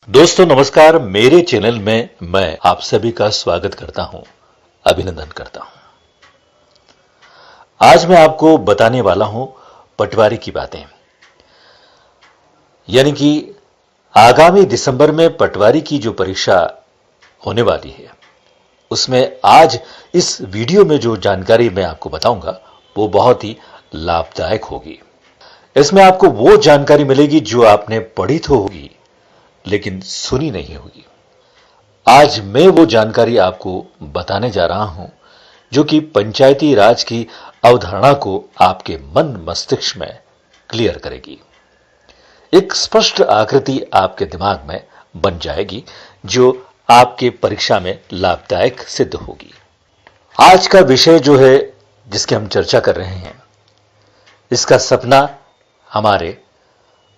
दोस्तों नमस्कार। मेरे चैनल में मैं आप सभी का स्वागत करता हूं, अभिनंदन करता हूं। आज मैं आपको बताने वाला हूं पटवारी की बातें, यानी कि आगामी दिसंबर में पटवारी की जो परीक्षा होने वाली है, उसमें आज इस वीडियो में जो जानकारी मैं आपको बताऊंगा वो बहुत ही लाभदायक होगी। इसमें आपको वो जानकारी मिलेगी जो आपने पढ़ी तो होगी लेकिन सुनी नहीं होगी। आज मैं वो जानकारी आपको बताने जा रहा हूं जो कि पंचायती राज की अवधारणा को आपके मन मस्तिष्क में क्लियर करेगी। एक स्पष्ट आकृति आपके दिमाग में बन जाएगी जो आपके परीक्षा में लाभदायक सिद्ध होगी। आज का विषय जो है जिसकी हम चर्चा कर रहे हैं, इसका सपना हमारे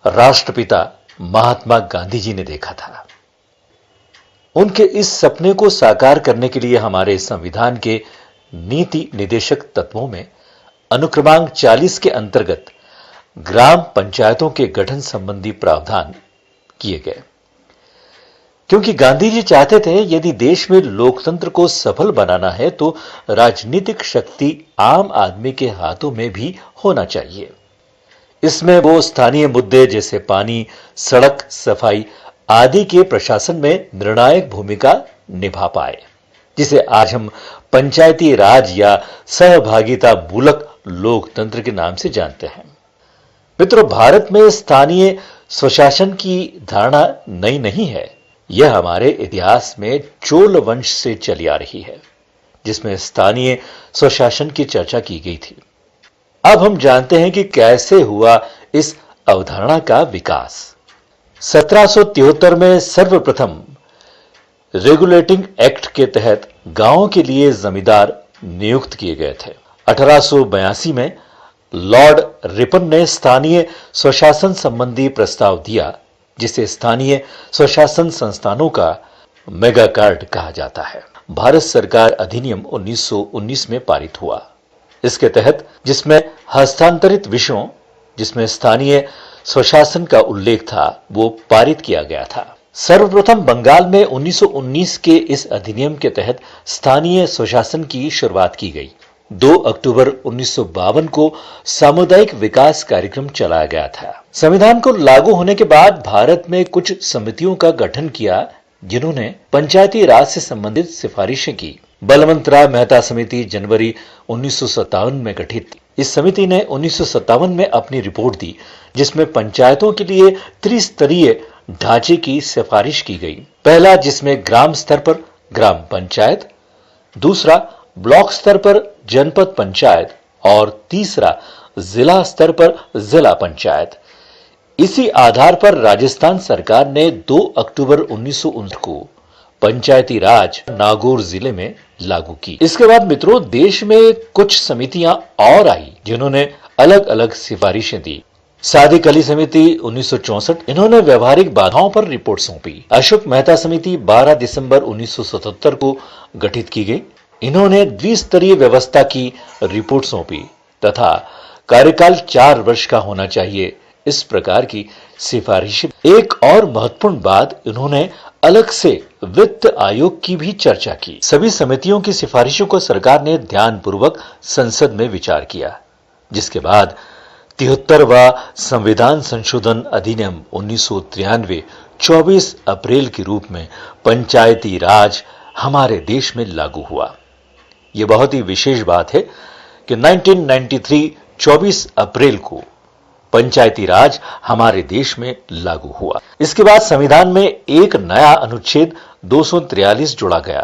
राष्ट्रपिता महात्मा गांधी जी ने देखा था। उनके इस सपने को साकार करने के लिए हमारे संविधान के नीति निदेशक तत्वों में अनुक्रमांक 40 के अंतर्गत ग्राम पंचायतों के गठन संबंधी प्रावधान किए गए, क्योंकि गांधी जी चाहते थे यदि देश में लोकतंत्र को सफल बनाना है तो राजनीतिक शक्ति आम आदमी के हाथों में भी होना चाहिए। इसमें वो स्थानीय मुद्दे जैसे पानी, सड़क, सफाई आदि के प्रशासन में निर्णायक भूमिका निभा पाए, जिसे आज हम पंचायती राज या सहभागिता मूलक लोकतंत्र के नाम से जानते हैं। मित्रों, भारत में स्थानीय स्वशासन की धारणा नई नहीं है। यह हमारे इतिहास में चोल वंश से चली आ रही है, जिसमें स्थानीय स्वशासन की चर्चा की गई थी। अब हम जानते हैं कि कैसे हुआ इस अवधारणा का विकास। 1773 में सर्वप्रथम रेगुलेटिंग एक्ट के तहत गांवों के लिए जमींदार नियुक्त किए गए थे। 1882 में लॉर्ड रिपन ने स्थानीय स्वशासन संबंधी प्रस्ताव दिया, जिसे स्थानीय स्वशासन संस्थानों का मेगा कार्ड कहा जाता है। भारत सरकार अधिनियम 1919 में पारित हुआ। इसके तहत जिसमें हस्तांतरित विषयों जिसमें स्थानीय स्वशासन का उल्लेख था वो पारित किया गया था। सर्वप्रथम बंगाल में 1919 के इस अधिनियम के तहत स्थानीय स्वशासन की शुरुआत की गई। 2 अक्टूबर 1952 को सामुदायिक विकास कार्यक्रम चलाया गया था। संविधान को लागू होने के बाद भारत में कुछ समितियों का गठन किया, जिन्होंने पंचायती राज से संबंधित सिफारिशें की। बलवंतराय मेहता समिति जनवरी 1957 में गठित थी। इस समिति ने 1957 में अपनी रिपोर्ट दी, जिसमें पंचायतों के लिए त्रिस्तरीय ढांचे की सिफारिश की गई। पहला, जिसमें ग्राम स्तर पर ग्राम पंचायत, दूसरा ब्लॉक स्तर पर जनपद पंचायत और तीसरा जिला स्तर पर जिला पंचायत। इसी आधार पर राजस्थान सरकार ने 2 अक्टूबर 1959 को पंचायती राज नागौर जिले में लागू की। इसके बाद मित्रों, देश में कुछ समितियां और आई जिन्होंने अलग अलग सिफारिशें दी। सादिक अली समिति 1964, इन्होंने व्यवहारिक बाधाओं पर रिपोर्ट सौंपी। अशोक मेहता समिति 12 दिसंबर 1977 को गठित की गई। इन्होंने द्विस्तरीय व्यवस्था की रिपोर्ट सौंपी तथा कार्यकाल 4 वर्ष का होना चाहिए, इस प्रकार की सिफारिश। एक और महत्वपूर्ण बात, इन्होंने अलग से वित्त आयोग की भी चर्चा की। सभी समितियों की सिफारिशों को सरकार ने ध्यानपूर्वक संसद में विचार किया, जिसके बाद 73वां संविधान संशोधन अधिनियम 1993 24 अप्रैल के रूप में पंचायती राज हमारे देश में लागू हुआ। यह बहुत ही विशेष बात है कि 1993 24 अप्रैल को पंचायती राज हमारे देश में लागू हुआ। इसके बाद संविधान में एक नया अनुच्छेद 243 जोड़ा गया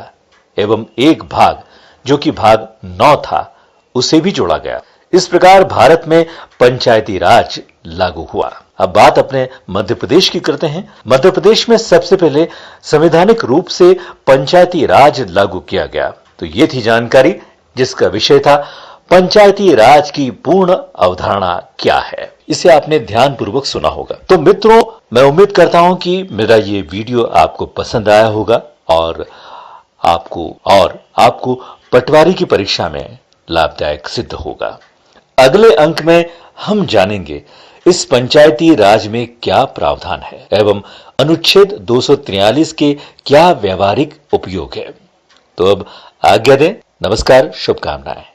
एवं एक भाग, जो कि भाग 9 था, उसे भी जोड़ा गया। इस प्रकार भारत में पंचायती राज लागू हुआ। अब बात अपने मध्य प्रदेश की करते हैं। मध्य प्रदेश में सबसे पहले संवैधानिक रूप से पंचायती राज लागू किया गया। तो ये थी जानकारी जिसका विषय था पंचायती राज की पूर्ण अवधारणा क्या है। इसे आपने ध्यानपूर्वक सुना होगा। तो मित्रों, मैं उम्मीद करता हूं कि मेरा ये वीडियो आपको पसंद आया होगा और आपको पटवारी की परीक्षा में लाभदायक सिद्ध होगा। अगले अंक में हम जानेंगे इस पंचायती राज में क्या प्रावधान है एवं अनुच्छेद 243 के क्या व्यवहारिक उपयोग है। तो अब आज्ञा दें। नमस्कार, शुभकामनाएं।